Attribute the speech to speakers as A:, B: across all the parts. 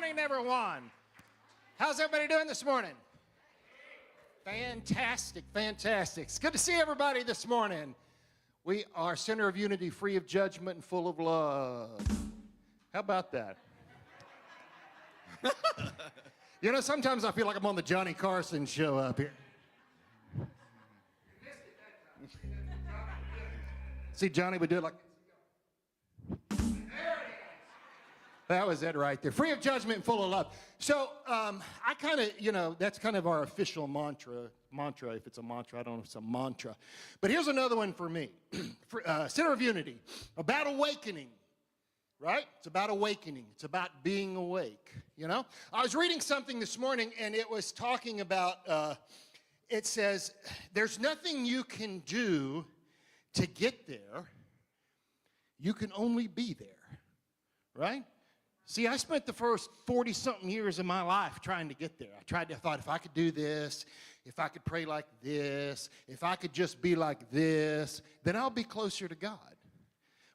A: morning, everyone. How's everybody doing this morning? Fantastic, fantastic. It's good to see everybody this morning. We are Center of Unity, free of judgment and full of love. How about that? You know, sometimes I feel like I'm on the Johnny Carson show up here. See, Johnny would do it like this. That was it right there. Free of judgment and full of love. So I kind of, you know, that's kind of our official mantra. If it's a mantra, I don't know if it's a mantra. But here's another one for me. Center of Unity, about awakening, right? It's about awakening. It's about being awake, you know? I was reading something this morning, and it was talking about, it says, there's nothing you can do to get there. You can only be there, right? See, I spent the first 40-something years of my life trying to get there. I thought if I could do this, if I could pray like this, if I could just be like this, then I'll be closer to God.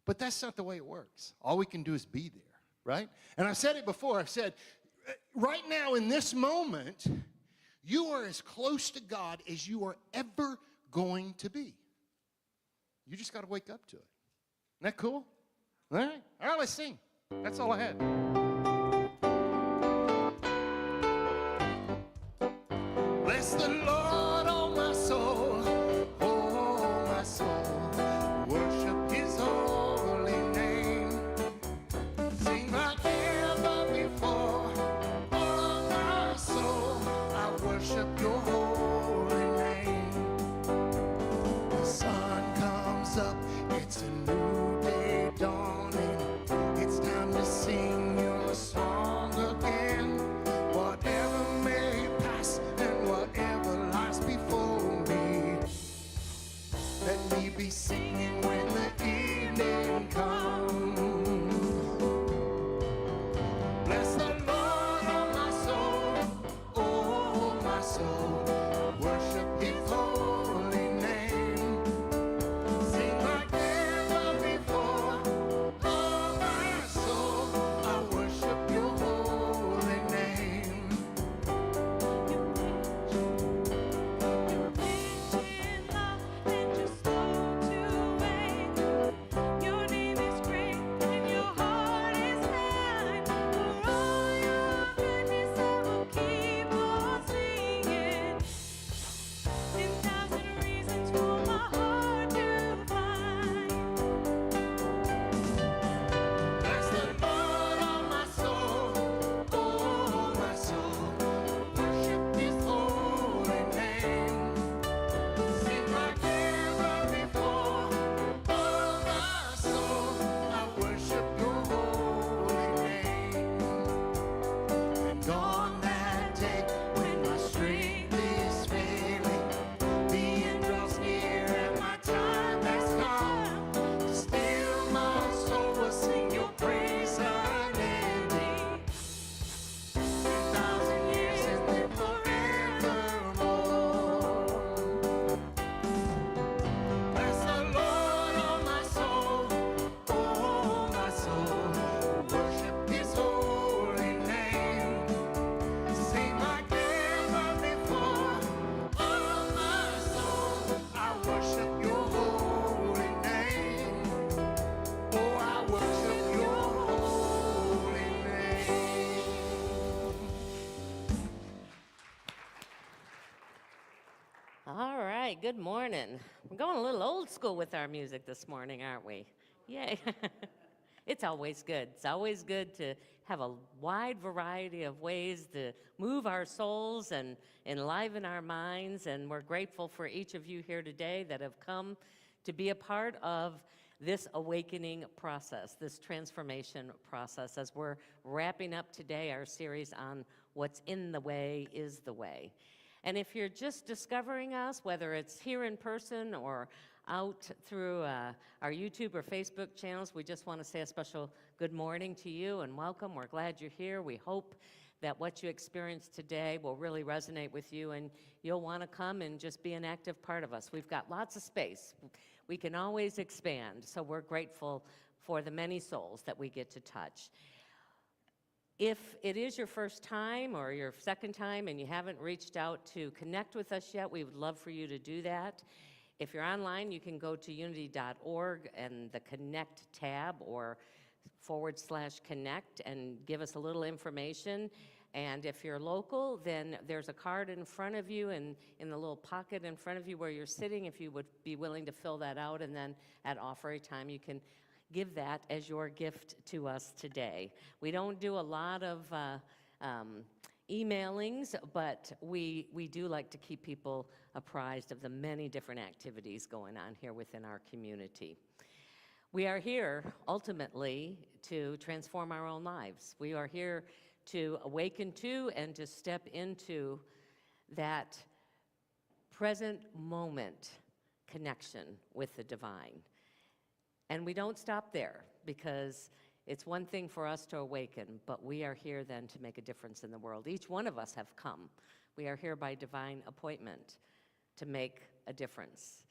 A: But that's not the way it works. All we can do is be there, right? And I've said it before. I've said, right now in this moment, you are as close to God as you are ever going to be. You just got to wake up to it. Isn't that cool? All right, let's sing. That's all I had. Bless the Lord, oh my soul, worship his holy name. Sing like never before, oh my soul, I worship your holy name. The sun comes up, it's a new day dawning. It's time to sing your song again. Whatever may pass and whatever lies before me, let me be singing when the evening comes. Bless the Lord, oh my soul, worship his holy name. Sing like never before, oh my soul, I worship your holy name.
B: You're rich in love and you're slow to anger. Your name is great and your heart is kind. For all your goodness I will keep on singing. 10,000 reasons for my heart to find.
A: Bless the Lord, oh my soul, worship his holy name. Sing like never before, oh my soul, I worship your holy name. And on that day when my strength is failing, the end draws near and my time has come, still my soul will sing your praise unending. 2,000 years and then forevermore. Bless the Lord, oh my soul, worship his holy name. Sing like never before, oh my soul, I worship your holy name. Oh, I worship your holy name.
C: All right, good morning. We're going a little old school with our music this morning, aren't we? Yay. It's always good. It's always good to have a wide variety of ways to move our souls and enliven our minds, and we're grateful for each of you here today that have come to be a part of this awakening process, this transformation process, as we're wrapping up today our series on what's in the way is the way. And if you're just discovering us, whether it's here in person or out through our YouTube or Facebook channels, we just want to say a special good morning to you and welcome. We're glad you're here. We hope that what you experienced today will really resonate with you and you'll want to come and just be an active part of us. We've got lots of space. We can always expand, so we're grateful for the many souls that we get to touch. If it is your first time or your second time and you haven't reached out to connect with us yet, we would love for you to do that. If you're online, you can go to unity.org and the Connect tab or /connect and give us a little information. And if you're local, then there's a card in front of you and in the little pocket in front of you where you're sitting, if you would be willing to fill that out, and then at offering time you can give that as your gift to us today. We don't do a lot of emailings, but we do like to keep people apprised of the many different activities going on here within our community. We are here ultimately to transform our own lives. We are here to awaken to and to step into that present moment connection with the divine. And we don't stop there, because it's one thing for us to awaken, but we are here then to make a difference in the world. Each one of us have come. We are here by divine appointment to make a difference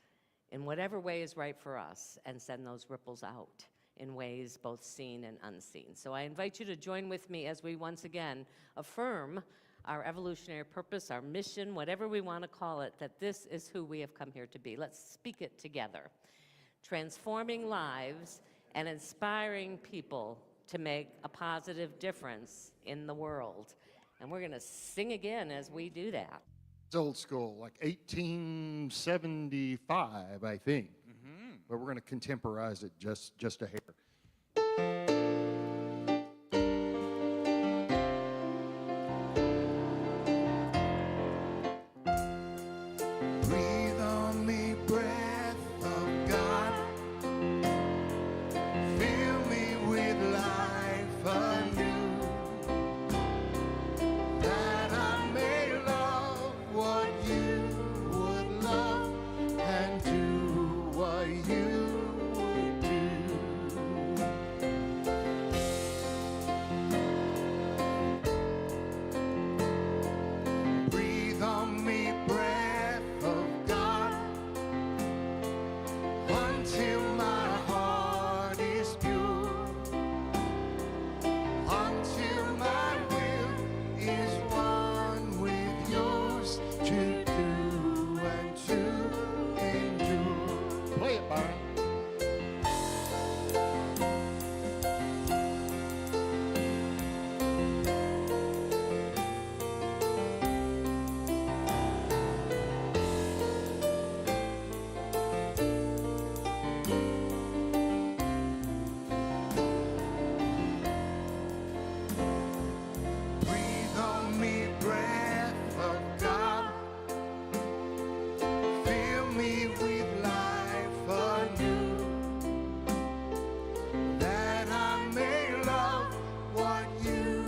C: in whatever way is right for us and send those ripples out in ways both seen and unseen. So I invite you to join with me as we once again affirm our evolutionary purpose, our mission, whatever we want to call it, that this is who we have come here to be. Let's speak it together. Transforming lives and inspiring people to make a positive difference in the world. And we're going to sing again as we do that.
A: It's old school, like 1875, I think. But we're going to contemporize it just a hair. Breathe on me, breath of God. Fill me with life anew, that I may love what you would love and do what you would do. Breathe on me, breath of God, until my heart is pure, until my will is one with yours, to do and to endure. Play it, Byron. Breathe on me, breath of God. Fill me with life anew, that I may love what you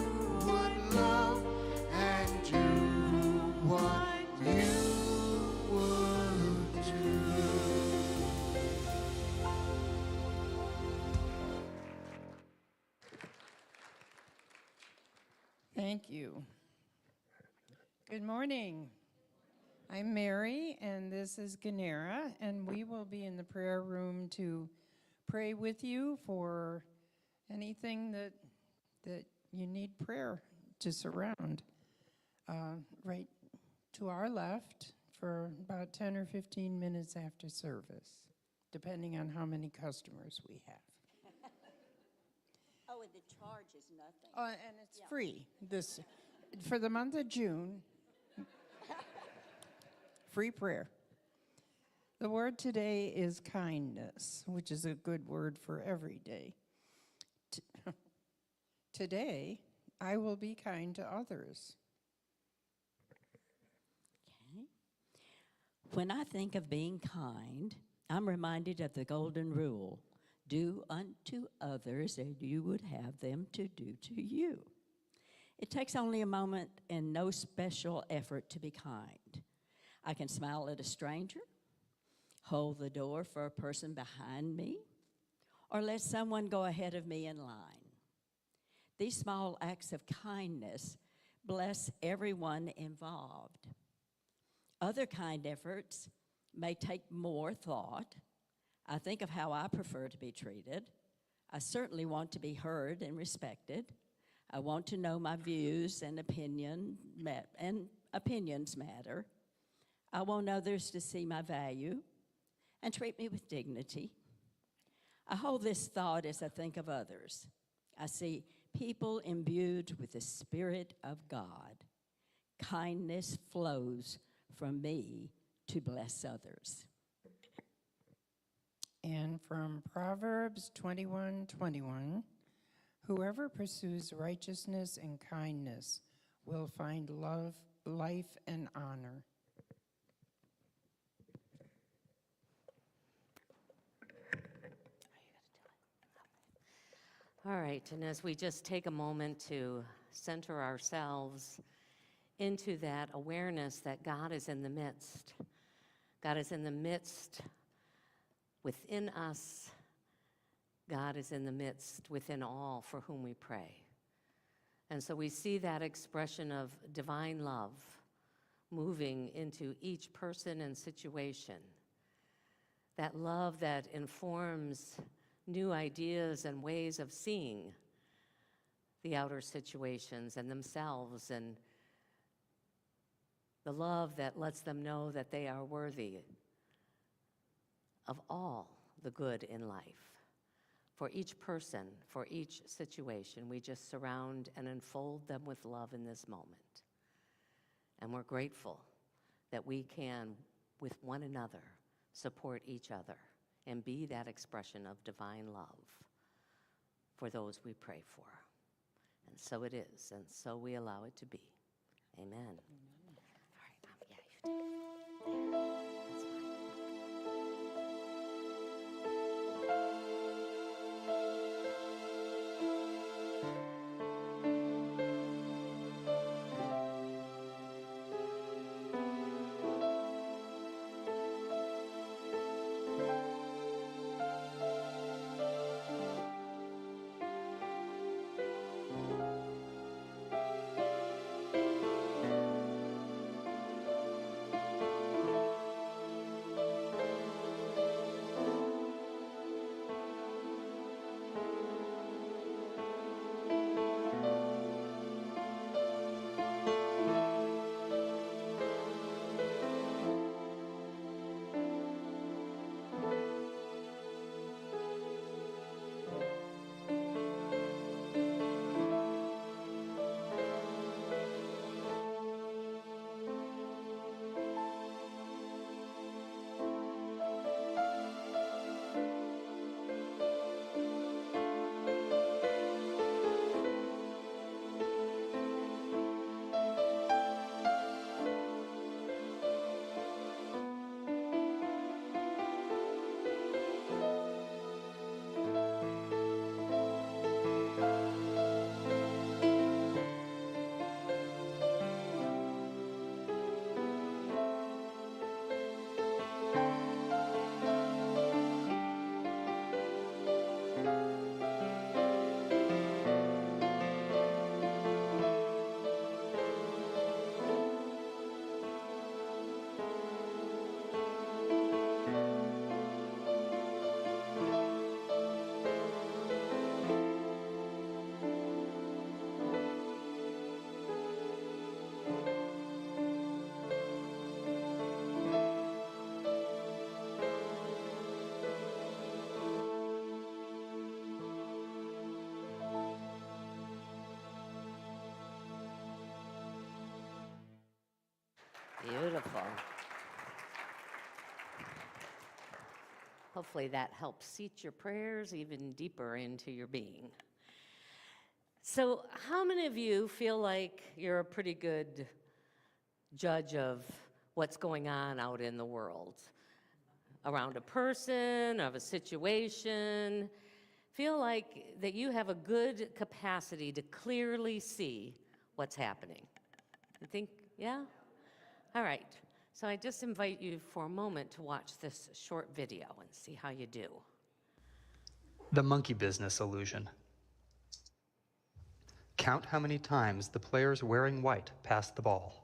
A: would love and do what you would do.
D: Thank you. Good morning. I'm Mary, and this is Ganera, and we will be in the prayer room to pray with you for anything that you need prayer to surround. Right to our left for about 10 or 15 minutes after service, depending on how many customers we have.
E: Oh, and the charge is nothing.
D: And it's free this for the month of June. Free prayer. The word today is kindness, which is a good word for every day. Today, I will be kind to others.
E: Okay. When I think of being kind, I'm reminded of the golden rule: do unto others as you would have them to do to you. It takes only a moment and no special effort to be kind. I can smile at a stranger, hold the door for a person behind me, or let someone go ahead of me in line. These small acts of kindness bless everyone involved. Other kind efforts may take more thought. I think of how I prefer to be treated. I certainly want to be heard and respected. I want to know my views and opinions matter. I want others to see my value and treat me with dignity. I hold this thought as I think of others. I see people imbued with the Spirit of God. Kindness flows from me to bless others.
D: And from Proverbs 21:21, whoever pursues righteousness and kindness will find love, life, and honor.
C: All right, and as we just take a moment to center ourselves into that awareness that God is in the midst. God is in the midst within us. God is in the midst within all for whom we pray. And so we see that expression of divine love moving into each person and situation. That love that informs new ideas and ways of seeing the outer situations and themselves, and the love that lets them know that they are worthy of all the good in life. For each person, for each situation, we just surround and enfold them with love in this moment. And we're grateful that we can, with one another, support each other and be that expression of divine love for those we pray for. And so it is, and so we allow it to be. Amen. All right, yeah, you take it. There. That's fine. Beautiful. Hopefully that helps seat your prayers even deeper into your being. So, how many of you feel like you're a pretty good judge of what's going on out in the world? Around a person, of a situation? Feel like that you have a good capacity to clearly see what's happening? You think, yeah? All right. So I just invite you for a moment to watch this short video and see how you do.
F: The monkey business illusion. Count how many times the players wearing white pass the ball.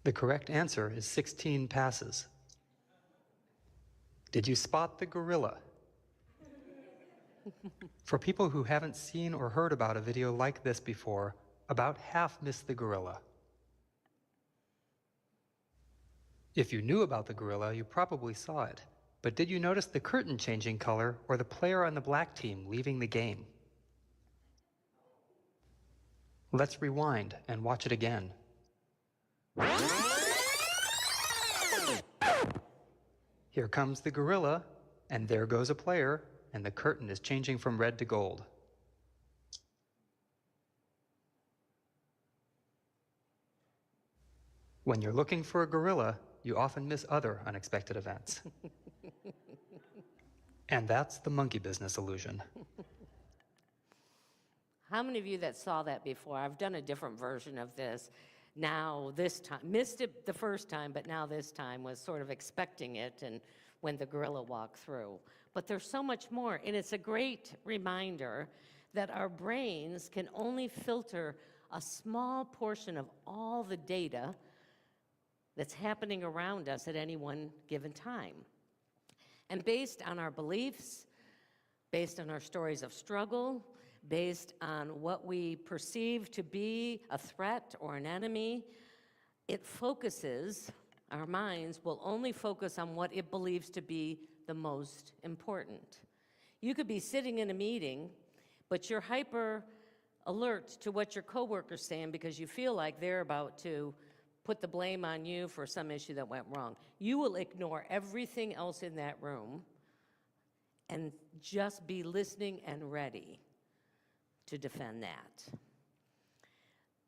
F: The correct answer is 16 passes. Did you spot the gorilla? For people who haven't seen or heard about a video like this before, about half missed the gorilla. If you knew about the gorilla, you probably saw it. But did you notice the curtain changing color or the player on the black team leaving the game? Let's rewind and watch it again. Here comes the gorilla, and there goes a player, and the curtain is changing from red to gold. When you're looking for a gorilla, you often miss other unexpected events. And that's the monkey business illusion.
C: How many of you that saw that before? I've done a different version of this. Now, this time, missed it the first time, but now this time was sort of expecting it and when the gorilla walked through. But there's so much more, and it's a great reminder that our brains can only filter a small portion of all the data that's happening around us at any one given time. And based on our beliefs, based on our stories of struggle, based on what we perceive to be a threat or an enemy, it focuses, our minds will only focus on what it believes to be the most important. You could be sitting in a meeting, but you're hyper alert to what your coworker's saying because you feel like they're about to put the blame on you for some issue that went wrong. You will ignore everything else in that room and just be listening and ready to defend that.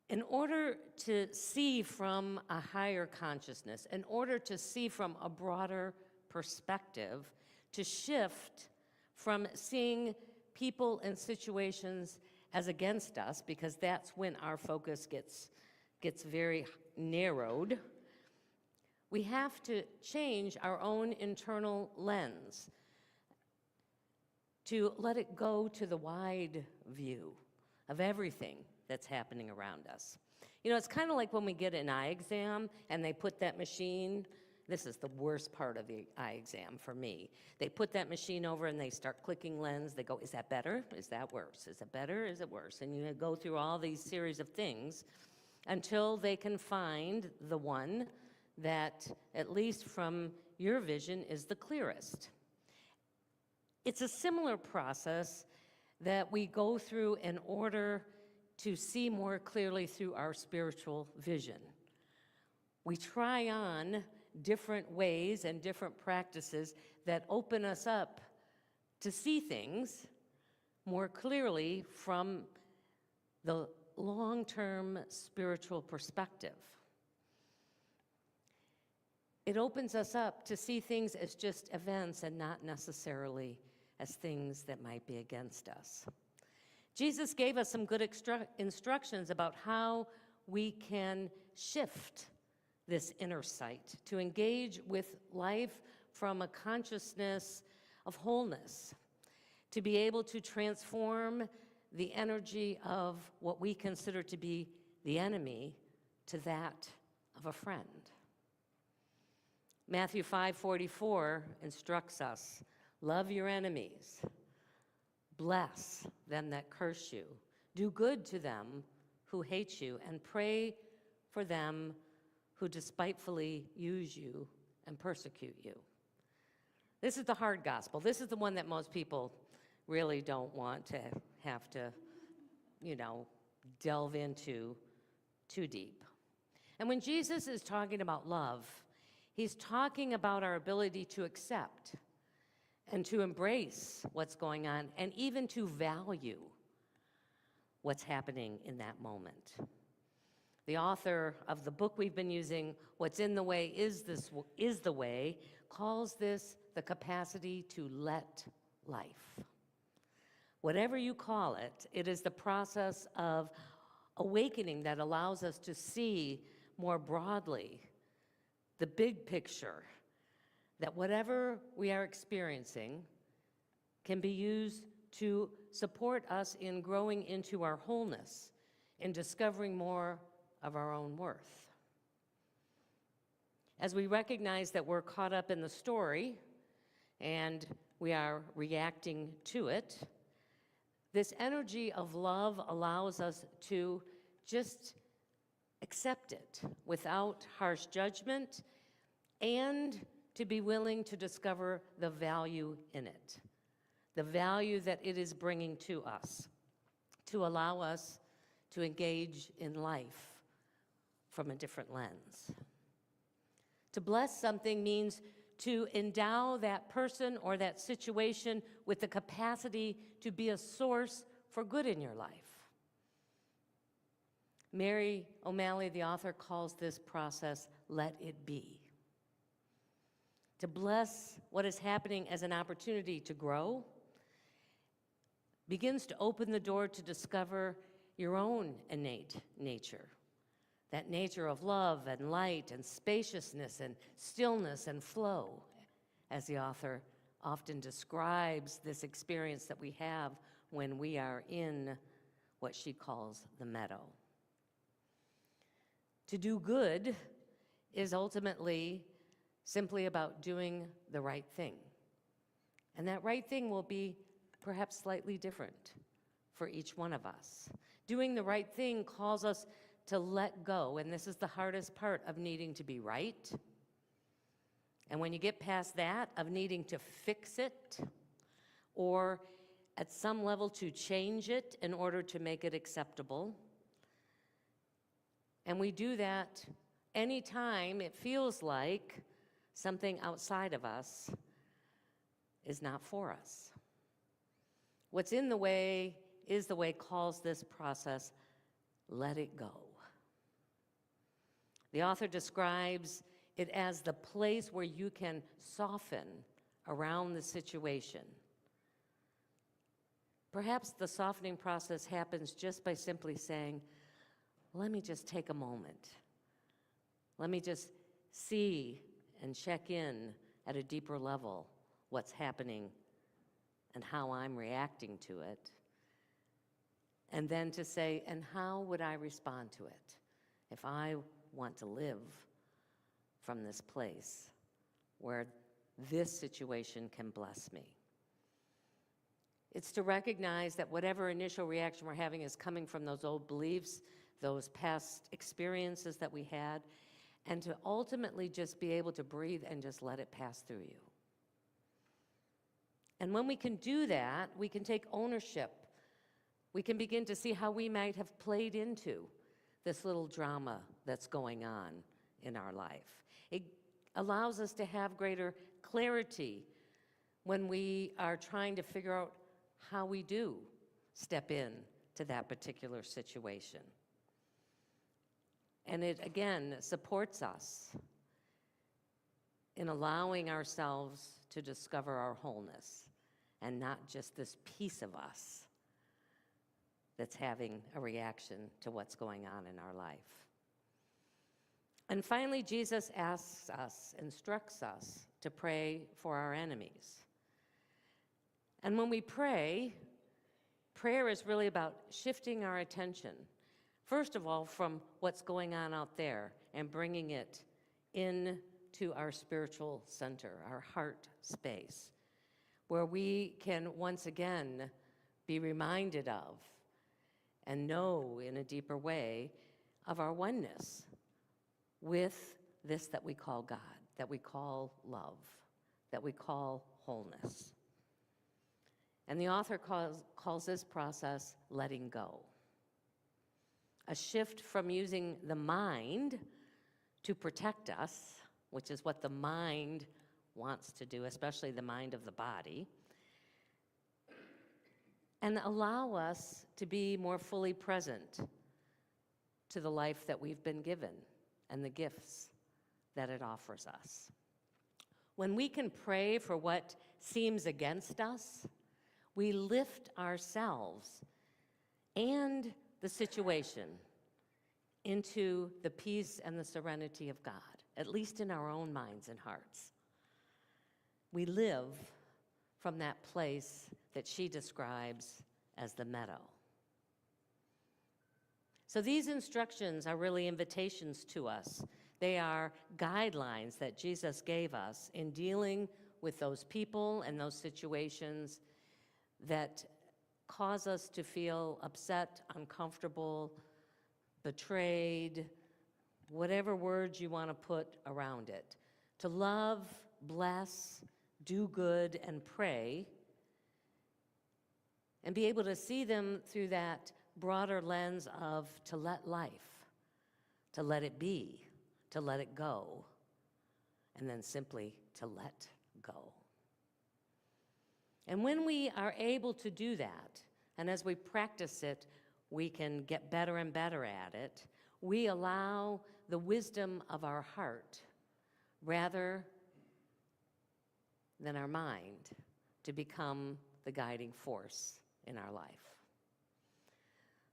C: In order to see from a higher consciousness, in order to see from a broader perspective, to shift from seeing people and situations as against us, because that's when our focus gets very narrowed, we have to change our own internal lens to let it go to the wide view of everything that's happening around us. You know, it's kind of like when we get an eye exam and they put that machine, this is the worst part of the eye exam for me. They put that machine over and they start clicking lens. They go, is that better? Is that worse? Is it better? Is it worse? And you go through all these series of things until they can find the one that, at least from your vision, is the clearest. It's a similar process that we go through in order to see more clearly through our spiritual vision. We try on different ways and different practices that open us up to see things more clearly from the long-term spiritual perspective. It opens us up to see things as just events and not necessarily as things that might be against us. Jesus gave us some good instructions about how we can shift this inner sight to engage with life from a consciousness of wholeness, to be able to transform the energy of what we consider to be the enemy to that of a friend. Matthew 5:44 instructs us, love your enemies, bless them that curse you, do good to them who hate you, and pray for them who despitefully use you and persecute you. This is the hard gospel. This is the one that most people really don't want to have to, delve into too deep. And when Jesus is talking about love, he's talking about our ability to accept and to embrace what's going on and even to value what's happening in that moment. The author of the book we've been using, What's in the Way is the Way, calls this the capacity to let life. Whatever you call it, it is the process of awakening that allows us to see more broadly the big picture, that whatever we are experiencing can be used to support us in growing into our wholeness, in discovering more of our own worth. As we recognize that we're caught up in the story and we are reacting to it, this energy of love allows us to just accept it without harsh judgment and to be willing to discover the value in it, the value that it is bringing to us, to allow us to engage in life from a different lens. To bless something means to endow that person or that situation with the capacity to be a source for good in your life. Mary O'Malley, the author, calls this process "let it be." To bless what is happening as an opportunity to grow begins to open the door to discover your own innate nature. That nature of love and light and spaciousness and stillness and flow, as the author often describes this experience that we have when we are in what she calls the meadow. To do good is ultimately simply about doing the right thing. And that right thing will be perhaps slightly different for each one of us. Doing the right thing calls us to let go, and this is the hardest part of needing to be right. And when you get past that, of needing to fix it, or at some level to change it in order to make it acceptable, and we do that anytime it feels like something outside of us is not for us. What's in the way is the way calls this process, let it go. The author describes it as the place where you can soften around the situation. Perhaps the softening process happens just by simply saying, let me just take a moment. Let me just see and check in at a deeper level what's happening and how I'm reacting to it. And then to say, and how would I respond to it if I want to live from this place where this situation can bless me? It's to recognize that whatever initial reaction we're having is coming from those old beliefs, those past experiences that we had, and to ultimately just be able to breathe and just let it pass through you. And when we can do that, we can take ownership. We can begin to see how we might have played into this little drama that's going on in our life. It allows us to have greater clarity when we are trying to figure out how we do step in to that particular situation. And it, again, supports us in allowing ourselves to discover our wholeness and not just this piece of us that's having a reaction to what's going on in our life. And finally, Jesus asks us, instructs us to pray for our enemies. And when we pray, prayer is really about shifting our attention, first of all, from what's going on out there and bringing it into our spiritual center, our heart space, where we can once again be reminded of and know in a deeper way of our oneness with this that we call God, that we call love, that we call wholeness. And the author calls this process letting go. A shift from using the mind to protect us, which is what the mind wants to do, especially the mind of the body, and allow us to be more fully present to the life that we've been given and the gifts that it offers us. When we can pray for what seems against us, we lift ourselves and the situation into the peace and the serenity of God, at least in our own minds and hearts. We live from that place that she describes as the meadow. So these instructions are really invitations to us They are guidelines that Jesus gave us in dealing with those people and those situations that cause us to feel upset, uncomfortable, betrayed, whatever words you want to put around it. To love, bless, do good, and pray, and be able to see them through that broader lens of to let life, to let it be, to let it go, and then simply to let go. And when we are able to do that, and as we practice it, we can get better and better at it, we allow the wisdom of our heart rather than our mind to become the guiding force in our life.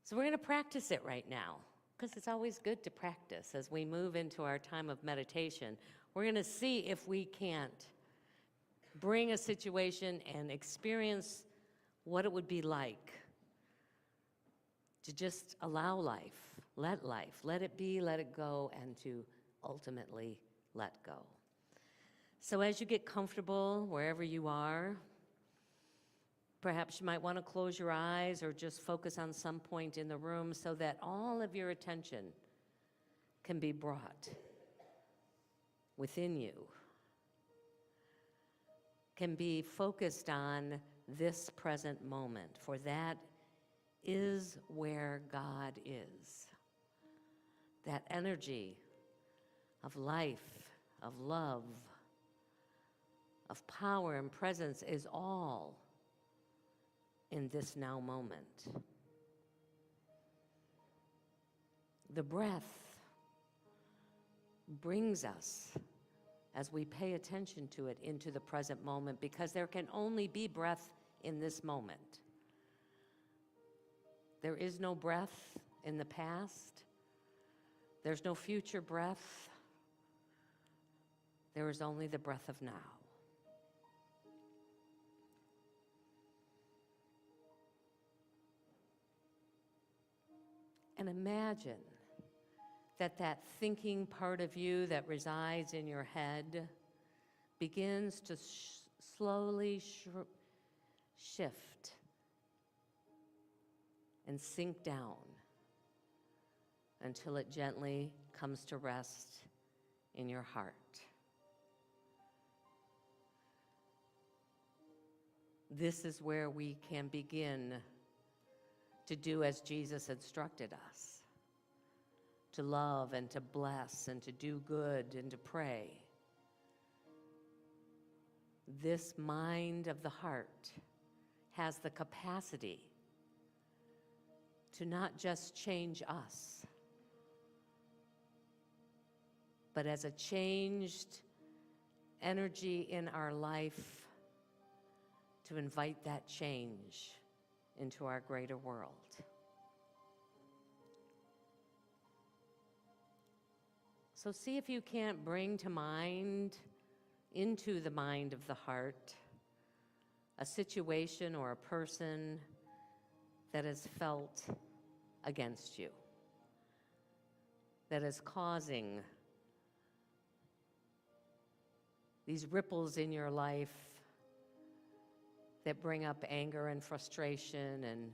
C: So we're going to practice it right now, because it's always good to practice as we move into our time of meditation. We're going to see if we can't bring a situation and experience what it would be like to just allow life, let it be, let it go, and to ultimately let go. So as you get comfortable wherever you are, perhaps you might want to close your eyes or just focus on some point in the room so that all of your attention can be brought within you, can be focused on this present moment, for that is where God is. That energy of life, of love, of power and presence is all in this now moment. The breath brings us, as we pay attention to it, into the present moment, because there can only be breath in this moment. There is no breath in the past. There's no future breath. There is only the breath of now. And imagine that thinking part of you that resides in your head begins to slowly shift and sink down until it gently comes to rest in your heart. This is where we can begin to do as Jesus instructed us, to love and to bless and to do good and to pray. This mind of the heart has the capacity to not just change us, but as a changed energy in our life, to invite that change into our greater world. So see if you can't bring to mind, into the mind of the heart, a situation or a person that has felt against you, that is causing these ripples in your life that bring up anger and frustration and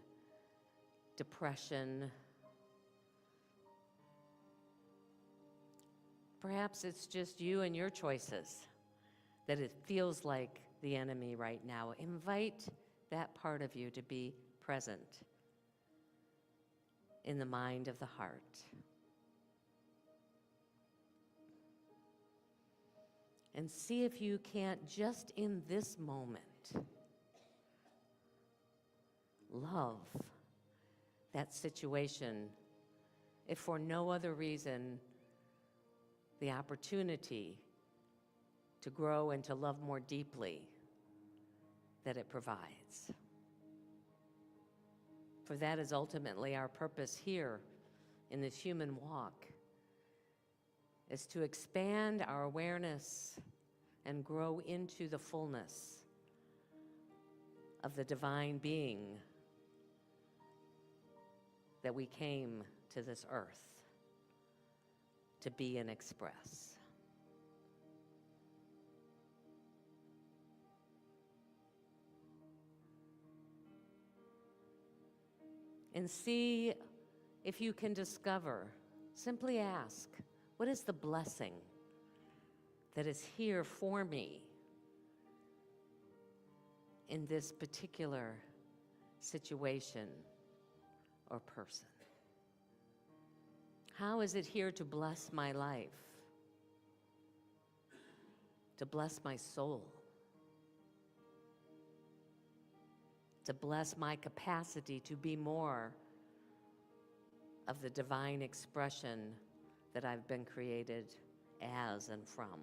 C: depression. Perhaps it's just you and your choices that it feels like the enemy right now. Invite that part of you to be present in the mind of the heart. And see if you can't, just in this moment, love that situation, if for no other reason, the opportunity to grow and to love more deeply that it provides. For that is ultimately our purpose here in this human walk, is to expand our awareness and grow into the fullness of the divine being that we came to this earth to be and express. And see if you can discover, simply ask, what is the blessing that is here for me in this particular situation or person? How is it here to bless my life, to bless my soul, to bless my capacity to be more of the divine expression that I've been created as and from?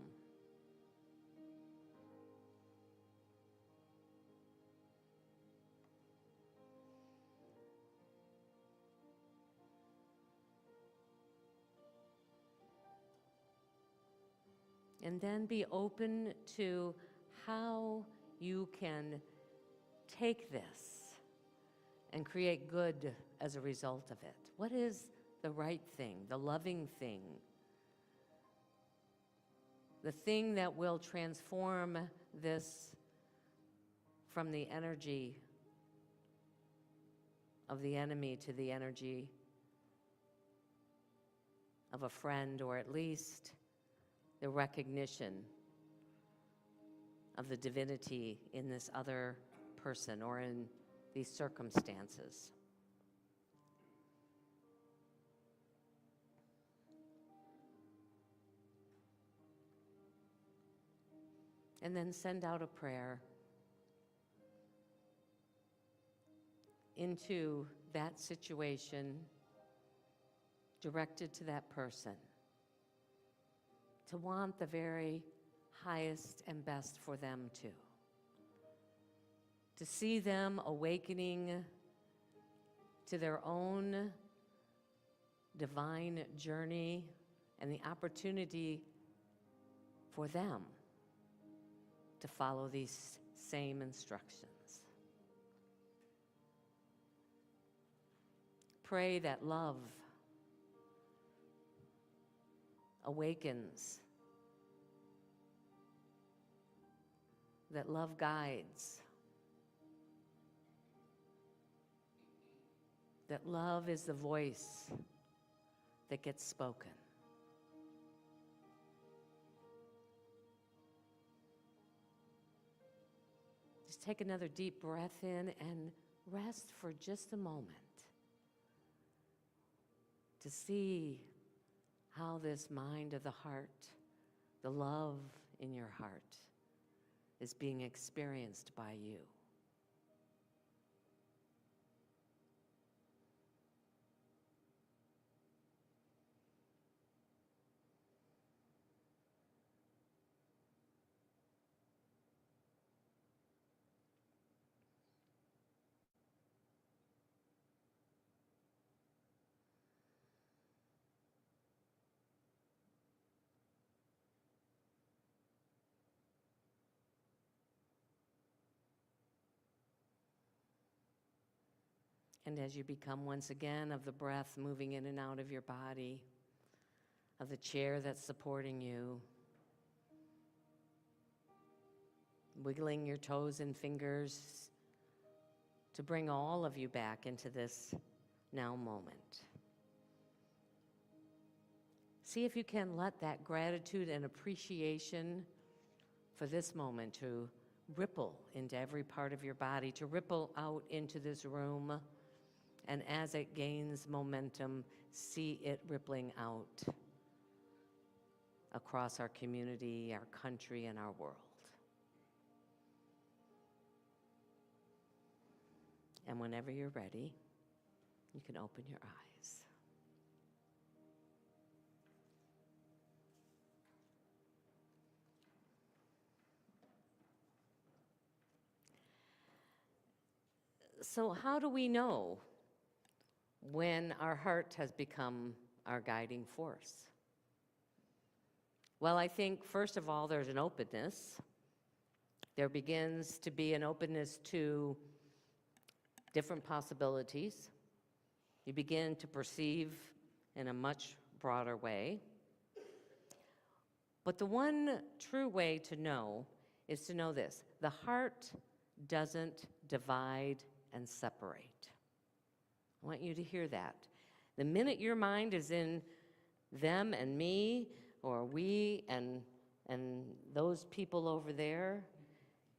C: And then be open to how you can take this and create good as a result of it. What is the right thing, the loving thing, the thing that will transform this from the energy of the enemy to the energy of a friend, or at least the recognition of the divinity in this other person or in these circumstances? And then send out a prayer into that situation, directed to that person, to want the very highest and best for them too. To see them awakening to their own divine journey and the opportunity for them to follow these same instructions. Pray that love awakens, that love guides, that love is the voice that gets spoken. Just take another deep breath in and rest for just a moment to see how this mind of the heart, the love in your heart, is being experienced by you. And as you become once again of the breath moving in and out of your body, of the chair that's supporting you, wiggling your toes and fingers to bring all of you back into this now moment. See if you can let that gratitude and appreciation for this moment to ripple into every part of your body, to ripple out into this room. And as it gains momentum, see it rippling out across our community, our country, and our world. And whenever you're ready, you can open your eyes. So how do we know when our heart has become our guiding force? Well, I think, first of all, there's an openness. There begins to be an openness to different possibilities. You begin to perceive in a much broader way. But the one true way to know is to know this: the heart doesn't divide and separate. I want you to hear that. The minute your mind is in them and me, or we and those people over there,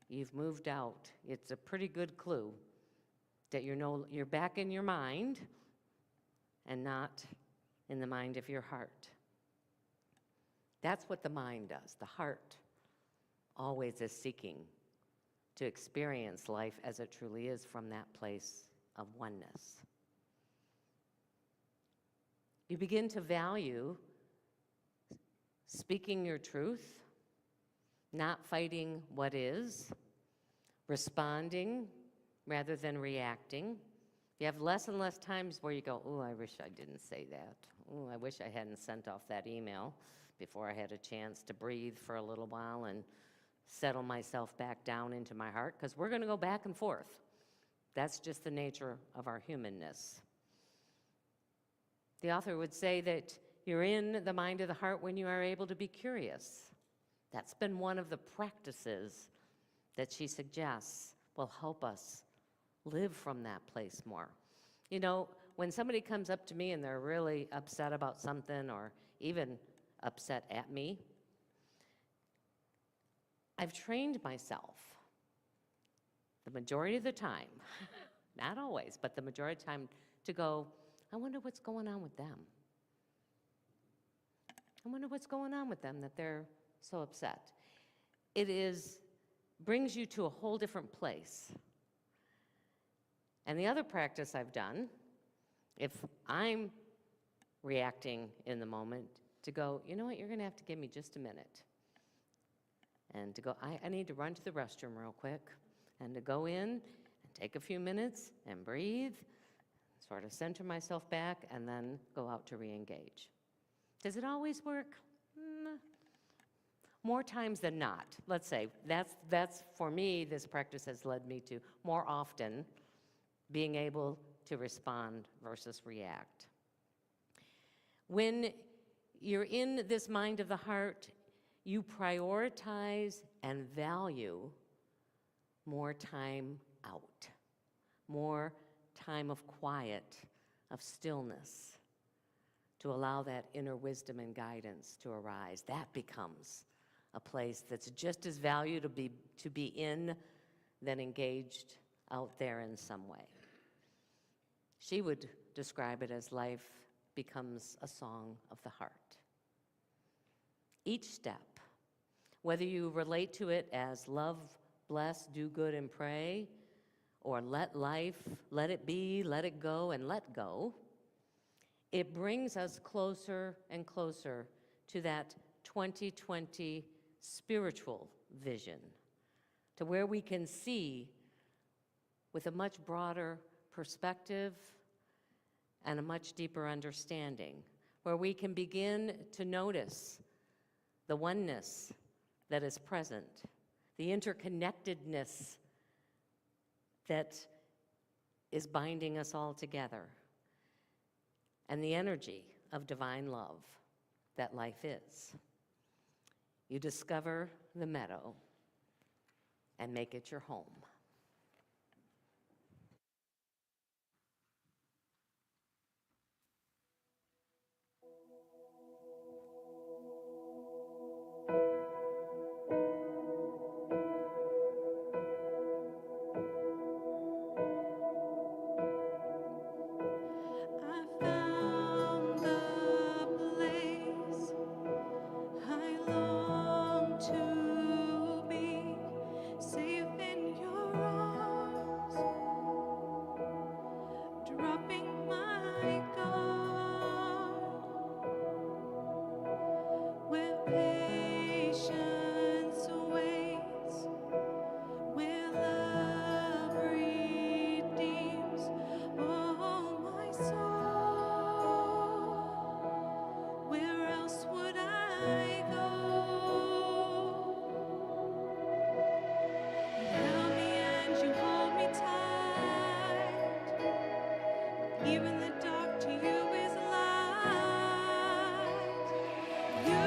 C: you've moved out. It's a pretty good clue that you're back in your mind and not in the mind of your heart. That's what the mind does. The heart always is seeking to experience life as it truly is from that place of oneness. You begin to value speaking your truth, not fighting what is, responding rather than reacting. You have less and less times where you go, "Oh, I wish I didn't say that. Oh, I wish I hadn't sent off that email before I had a chance to breathe for a little while and settle myself back down into my heart," because we're going to go back and forth. That's just the nature of our humanness. The author would say that you're in the mind of the heart when you are able to be curious. That's been one of the practices that she suggests will help us live from that place more. You know, when somebody comes up to me and they're really upset about something or even upset at me, I've trained myself the majority of the time, not always, but the majority of the time, to go, I wonder what's going on with them. I wonder what's going on with them that they're so upset. Brings you to a whole different place. And the other practice I've done, if I'm reacting in the moment, to go, you know what, you're going to have to give me just a minute. And to go, I need to run to the restroom real quick. And to go in and take a few minutes and breathe, sort of center myself back, and then go out to re-engage. Does it always work? More times than not. Let's say that's for me, this practice has led me to more often being able to respond versus react. When you're in this mind of the heart, you prioritize and value more time out, more time of quiet, of stillness, to allow that inner wisdom and guidance to arise. That becomes a place that's just as valuable to be in than engaged out there in some way. She would describe it as life becomes a song of the heart. Each step, whether you relate to it as love, bless, do good, and pray, or let life, let it be, let it go, and let go, it brings us closer and closer to that 2020 spiritual vision, to where we can see with a much broader perspective and a much deeper understanding, where we can begin to notice the oneness that is present, the interconnectedness that is binding us all together, and the energy of divine love that life is. You discover the meadow and make it your home.
B: I found the place I long to be, safe in your arms, dropping my guard, where patience waits, where love redeems all my soul. Where else would I go? You held me and you hold me tight. Even the dark to you is light. You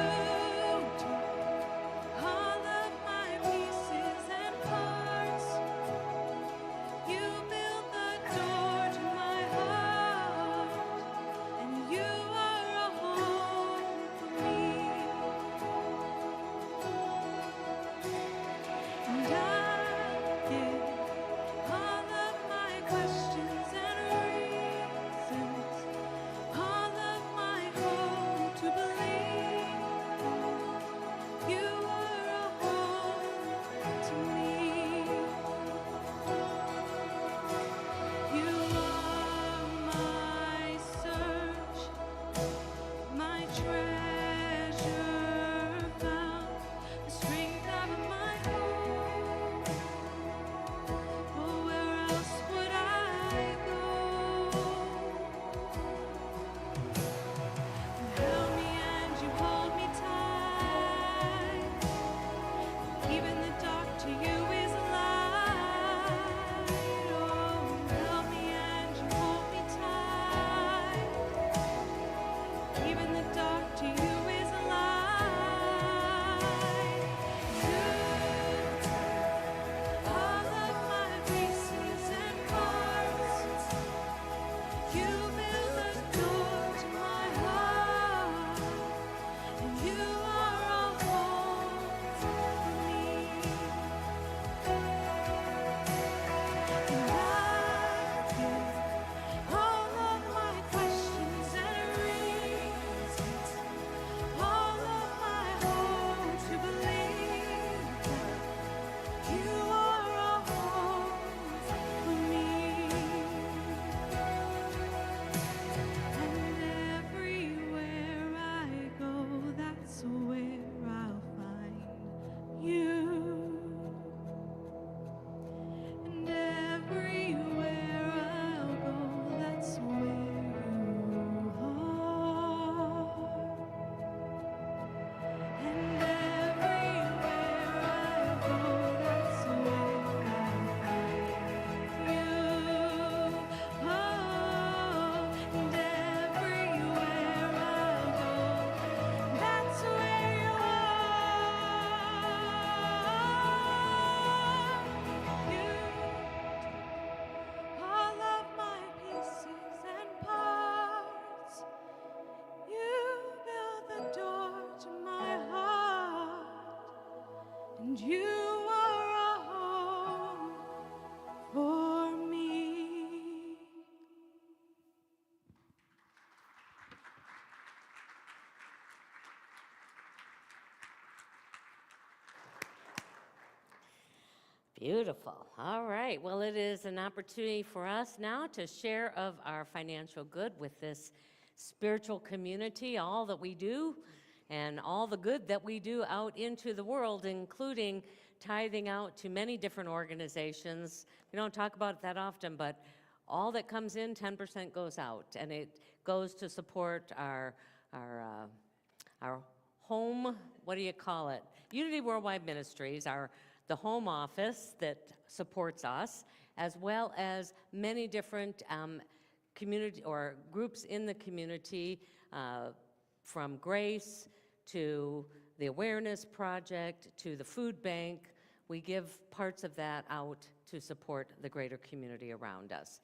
C: Beautiful. All right. Well, it is an opportunity for us now to share of our financial good with this spiritual community, all that we do and all the good that we do out into the world, including tithing out to many different organizations. We don't talk about it that often, but all that comes in, 10% goes out, and it goes to support our home, what do you call it? Unity Worldwide Ministries, the home office that supports us, as well as many different community or groups in the community, from Grace to the Awareness Project to the Food Bank. We give parts of that out to support the greater community around us.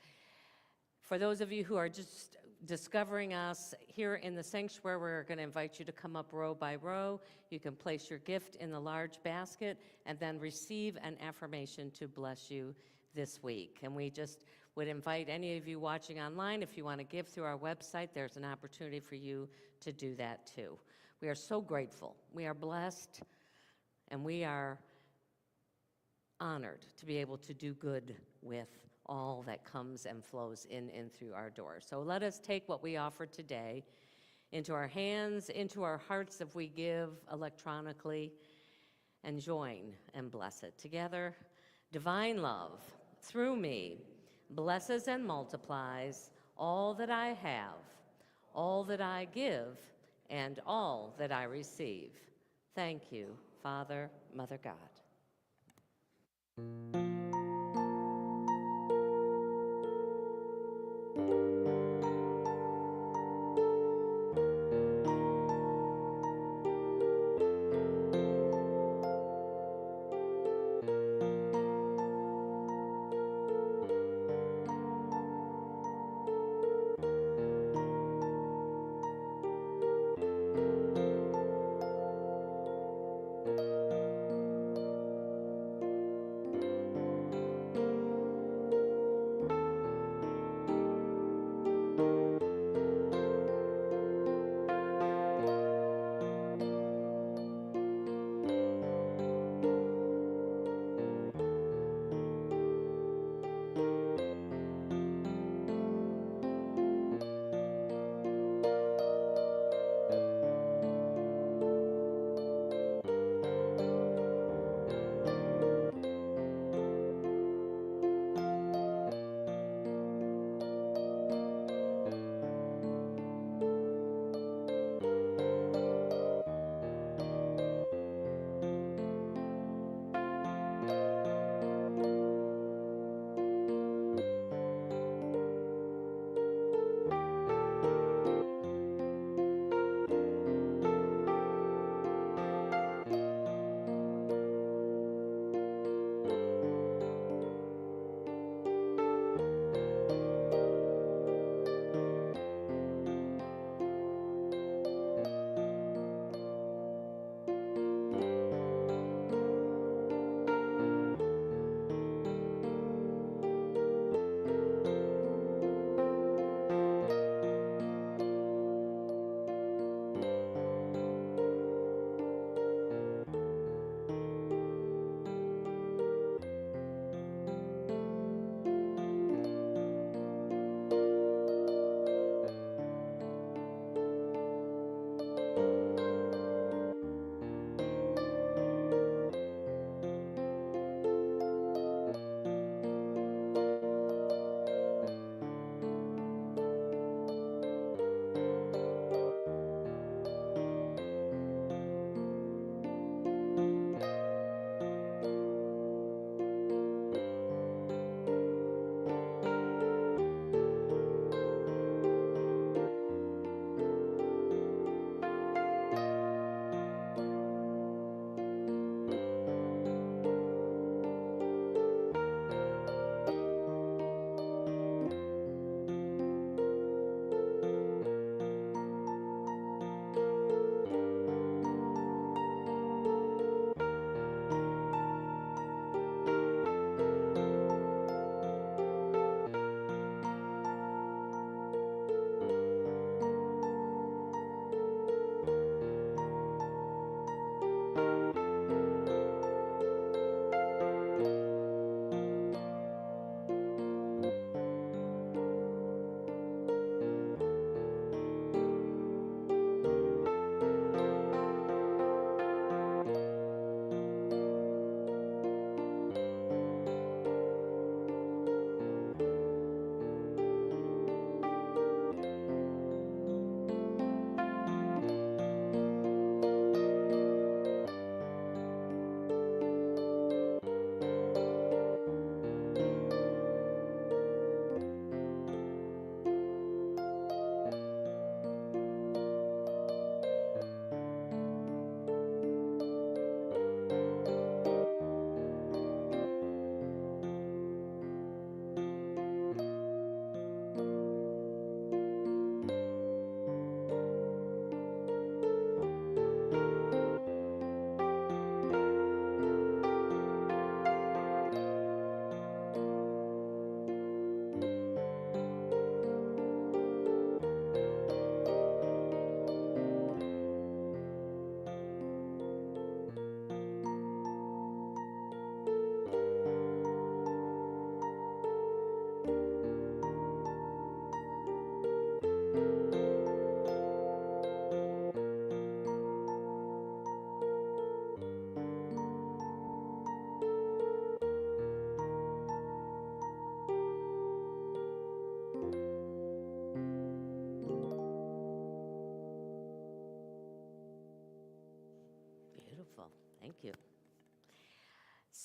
C: For those of you who are just discovering us here in the sanctuary, we're going to invite you to come up row by row. You can place your gift in the large basket and then receive an affirmation to bless you this week. And we just would invite any of you watching online, if you want to give through our website, there's an opportunity for you to do that too. We are so grateful. We are blessed, and we are honored to be able to do good with all that comes and flows in and through our doors. So let us take what we offer today into our hands, into our hearts if we give electronically, and join and bless it together. Divine love, through me, blesses and multiplies all that I have, all that I give, and all that I receive. Thank you, Father, Mother God.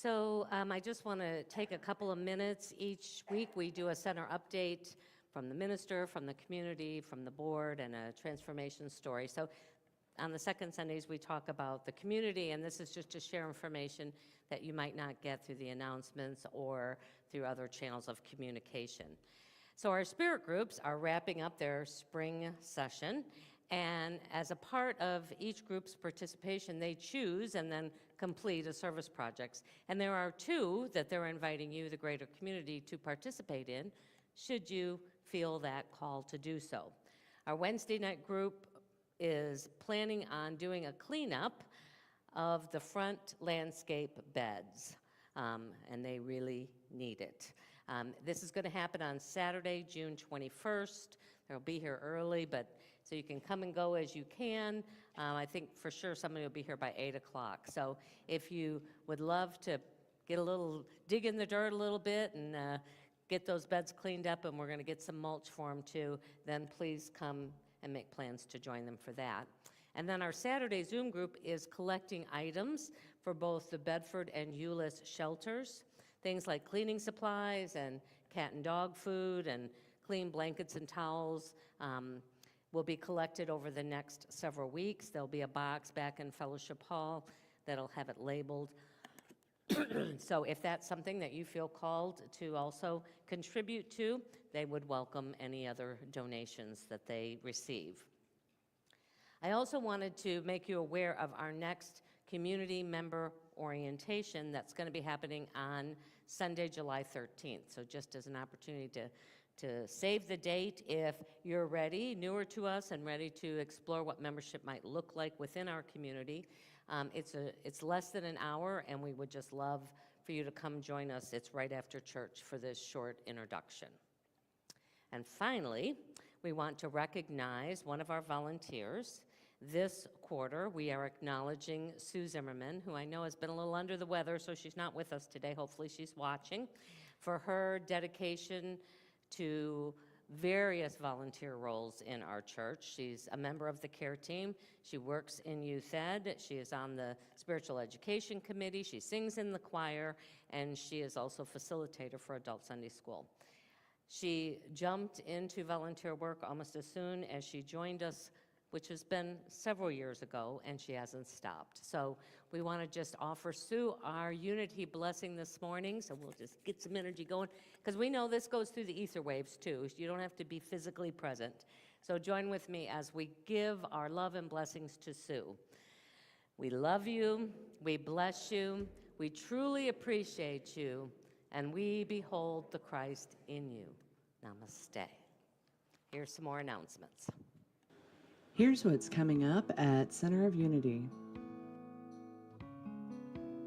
C: So I just want to take a couple of minutes. Each week we do a center update from the minister, from the community, from the board, and a transformation story. So on the second Sundays we talk about the community, and this is just to share information that you might not get through the announcements or through other channels of communication. So our spirit groups are wrapping up their spring session, and as a part of each group's participation, they choose and then complete a service projects. And there are 2 that they're inviting you, the greater community, to participate in, should you feel that call to do so. Our Wednesday night group is planning on doing a cleanup of the front landscape beds, and they really need it. This is going to happen on Saturday, June 21st. They'll be here early, but so you can come and go as you can. I think for sure somebody will be here by 8 o'clock. So if you would love to get a little, dig in the dirt a little bit and get those beds cleaned up, and we're going to get some mulch for them too, then please come and make plans to join them for that. And then our Saturday Zoom group is collecting items for both the Bedford and Euless shelters, things like cleaning supplies and cat and dog food and clean blankets and towels will be collected over the next several weeks. There'll be a box back in Fellowship Hall that'll have it labeled. So if that's something that you feel called to also contribute to, they would welcome any other donations that they receive. I also wanted to make you aware of our next community member orientation that's going to be happening on Sunday, July 13th. So just as an opportunity to save the date if you're ready, newer to us and ready to explore what membership might look like within our community. It's less than an hour, and we would just love for you to come join us. It's right after church for this short introduction. And finally, we want to recognize one of our volunteers. This quarter, we are acknowledging Sue Zimmerman, who I know has been a little under the weather, so she's not with us today. Hopefully she's watching, for her dedication to various volunteer roles in our church. She's a member of the care team. She works in youth ed. She is on the spiritual education committee. She sings in the choir, and she is also facilitator for adult Sunday school. She jumped into volunteer work almost as soon as she joined us, which has been several years ago, and she hasn't stopped. So we want to just offer Sue our unity blessing this morning, so we'll just get some energy going, because we know this goes through the ether waves too. You don't have to be physically present. So join with me as we give our love and blessings to Sue. We love you, we bless you, we truly appreciate you, and we behold the Christ in you. Namaste. Here's some more announcements.
G: Here's what's coming up at Center of Unity.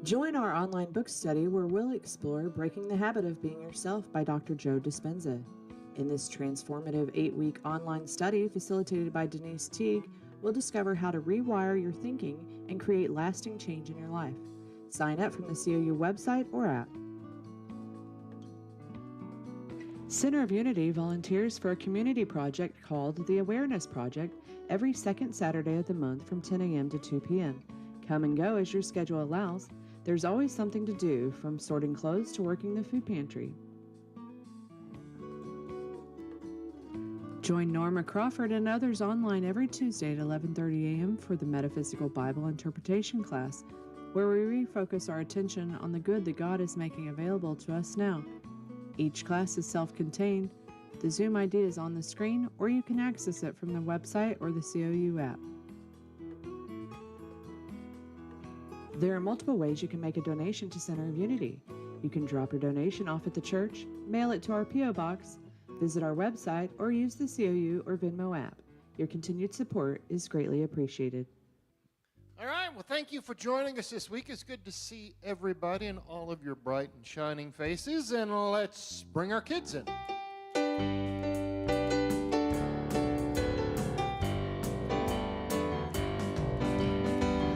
G: Join our online book study where we'll explore Breaking the Habit of Being Yourself by Dr. Joe Dispenza. In this transformative 8-week online study facilitated by Denise Teague, we'll discover how to rewire your thinking and create lasting change in your life. Sign up from the COU website or app. Center of Unity volunteers for a community project called the Awareness Project every second Saturday of the month from 10 a.m. to 2 p.m. Come and go as your schedule allows. There's always something to do, from sorting clothes to working the food pantry. Join Norma Crawford and others online every Tuesday at 11:30 a.m. for the Metaphysical Bible Interpretation class, where we refocus our attention on the good that God is making available to us now. Each class is self-contained. The Zoom ID is on the screen, or you can access it from the website or the COU app. There are multiple ways you can make a donation to Center of Unity. You can drop your donation off at the church, mail it to our P.O. Box, visit our website, or use the COU or Venmo app. Your continued support is greatly appreciated.
A: All right, well, thank you for joining us this week. It's good to see everybody and all of your bright and shining faces, and let's bring our kids in.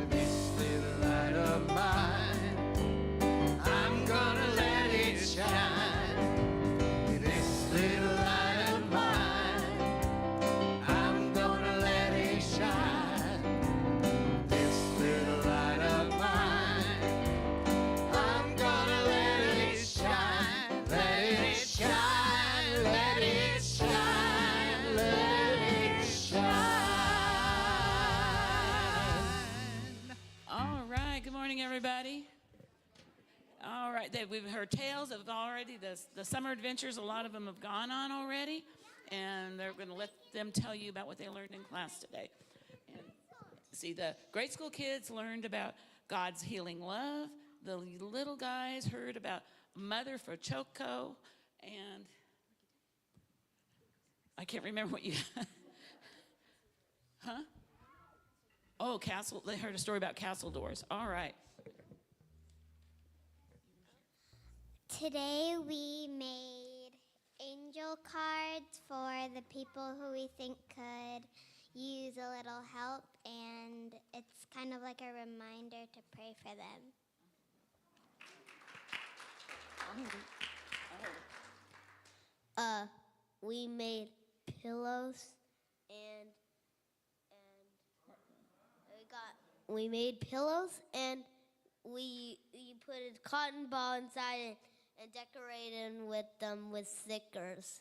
A: This little light of mine, I'm gonna let it shine. This little light of mine, I'm gonna let it shine. This little light of mine, I'm gonna
H: we've heard tales of already the summer adventures. A lot of them have gone on already, and they're going to let them tell you about what they learned in class today. And see, the grade school kids learned about God's healing love. The little guys heard about Mother for Choco, and I can't remember what you. Huh? Oh, castle. They heard a story about castle doors. All right.
I: Today we made angel cards for the people who we think could use a little help, and it's kind of like a reminder to pray for them. We made pillows and we made pillows and we put a cotton ball inside it and decorated with them with stickers.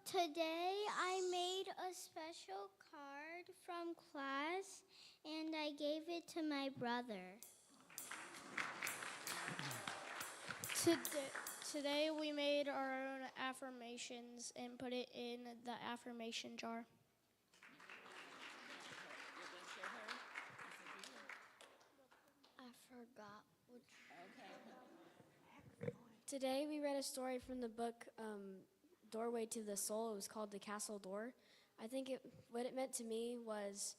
I: Today I made a special card from class and I gave it to my brother.
J: Today we made our own affirmations and put it in the affirmation jar. I forgot which. Okay. Today we read a story from the book Doorway to the Soul. It was called The Castle Door. I think what it meant to me was,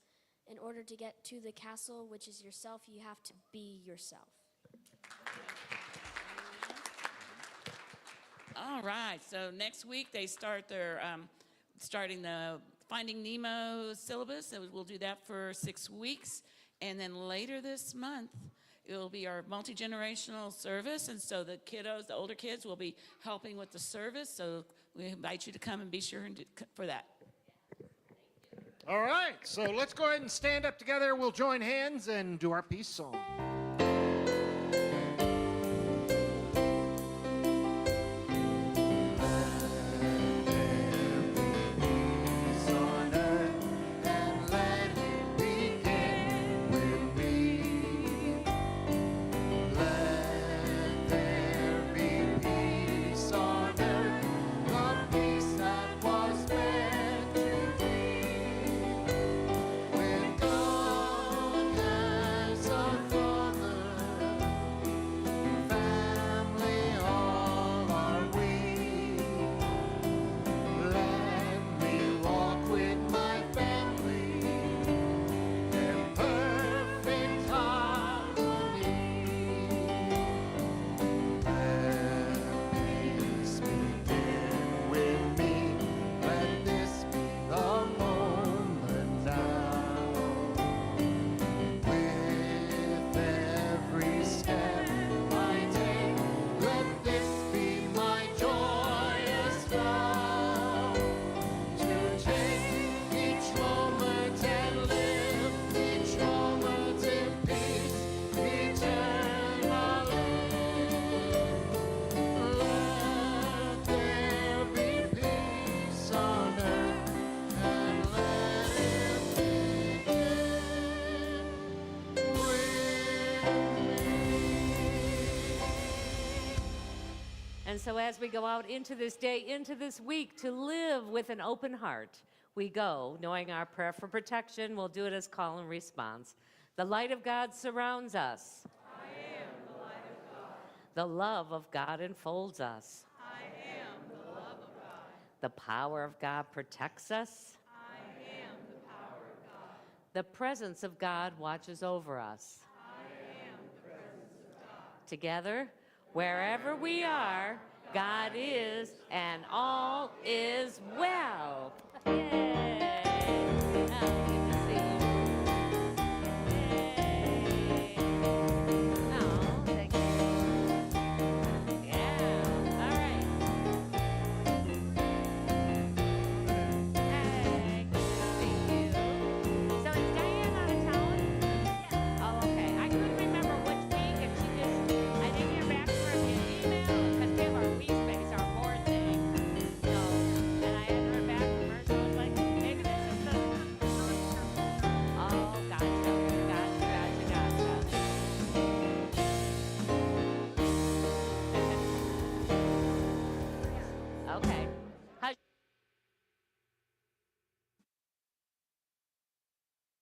J: in order to get to the castle, which is yourself, you have to be yourself.
H: All right, so next week they start their, starting the Finding Nemo syllabus. And we'll do that for 6 weeks. And then later this month, it will be our multi-generational service. And so the kiddos, the older kids, will be helping with the service. So we invite you to come and be sure for that.
A: All right, so let's go ahead and stand up together. We'll join hands and do our peace song.
C: And so as we go out into this day, into this week, to live with an open heart, we go knowing our prayer for protection. We'll do it as call and response. The light of God surrounds us.
B: I am the light of God.
C: The love of God enfolds us.
B: I am the love of God.
C: The power of God protects us.
B: I am the power of God.
C: The presence of God watches over us.
B: I am the presence of God.
C: Together, wherever we are, God is, and all is well. Yay!